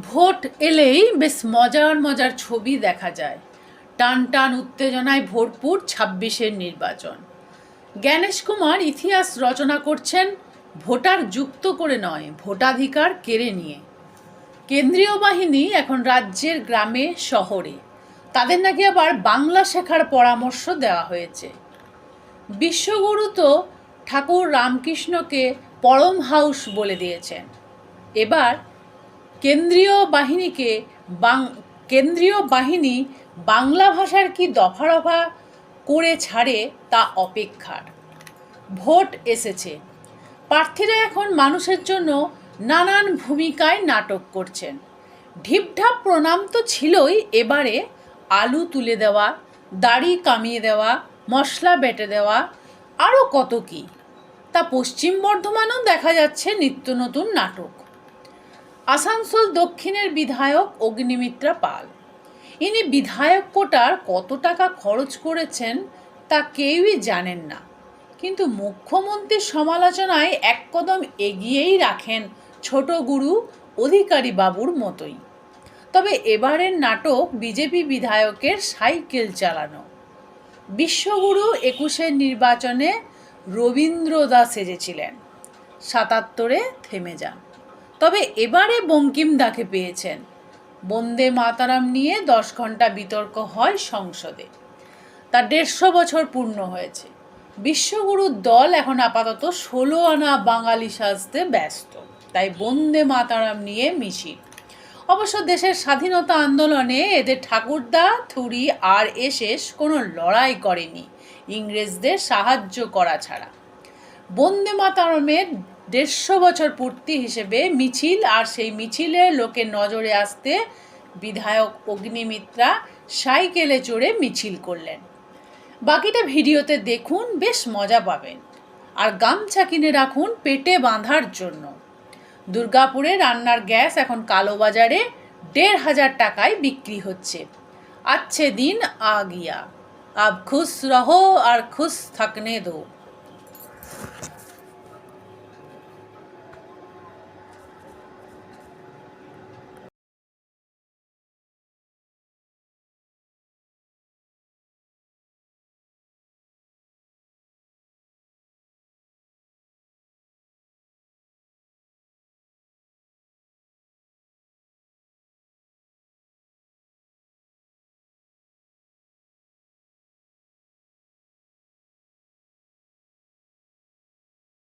Vote এলেই বেশ মজার মজার ছবি দেখা যায়। টান টান উত্তেজনায় ভরপুর ২৬-এর নির্বাচন। জ্ঞানেশ কুমার ইতিহাস রচনা করছেন ভোটার যুক্ত করে নয়, ভোটাধিকার কেড়ে নিয়ে। কেন্দ্রীয় বাহিনী এখন রাজ্যের গ্রামে শহরে, তাদের নাকি আবার বাংলা শেখার পরামর্শ দেওয়া হয়েছে। বিশ্বগুরু তো ঠাকুর রামকৃষ্ণকে পরমহাউস বলে দিয়েছেন। এবার কেন্দ্রীয় বাহিনী বাংলা ভাষার কি দফা রফা করে ছাড়ে তা অপেক্ষার। ভোট এসেছে, প্রার্থীরা এখন মানুষের জন্য নানান ভূমিকায় নাটক করছেন। ঢিপঢাপ প্রণাম তো ছিলই, এবারে আলু তুলে দেওয়া, দাড়ি কামিয়ে দেওয়া, মশলা বেটে দেওয়া, আরও কত কি। তা পশ্চিম বর্ধমানেও দেখা যাচ্ছে নিত্য নতুন নাটক। আসানসোল দক্ষিণের বিধায়ক অগ্নিমিত্রা পাল, ইনি বিধায়ক কোটার কত টাকা খরচ করেছেন তা কেউই জানেন না, কিন্তু মুখ্যমন্ত্রীর সমালোচনায় এক কদম এগিয়েই রাখেন ছোট গুরু অধিকারী বাবুর মতোই। তবে এবারের নাটক বিজেপি বিধায়কের সাইকেল চালানো। বিশ্বগুরু ২১-এর নির্বাচনে রবীন্দ্রদা সেজেছিলেন, ৭৭-এ থেমে যান। তবে এবারে বঙ্কিমদাকে পেয়েছেন। বন্দে মাতারাম নিয়ে ১০ ঘন্টা বিতর্ক হয় সংসদে। তার ১৫০ বছর পূর্ণ হয়েছে। বিশ্বগুরুর দল এখন আপাতত ১৬ আনা বাঙালি সাজতে ব্যস্ত, তাই বন্দে মাতারাম নিয়ে মিছিল। অবশ্য দেশের স্বাধীনতা আন্দোলনে এদের ঠাকুরদা থুরি RSS কোনো লড়াই করেনি ইংরেজদের সাহায্য করা ছাড়া। বন্দে মাতারামের ১৫০ বছর পূর্তি হিসেবে মিছিল, আর সেই মিছিলের লোকের নজরে আসতে বিধায়ক অগ্নিমিত্রা সাইকেলে চড়ে মিছিল করলেন। বাকিটা ভিডিওতে দেখুন, বেশ মজা পাবেন। আর গামছা কিনে রাখুন পেটে বাঁধার জন্য। দুর্গাপুরে রান্নার গ্যাস এখন কালোবাজারে ১৫০০ টাকায় বিক্রি হচ্ছে। আচ্ছে দিন আ গিয়া, আব খুশ রহো আর খুশ থাকনে দো।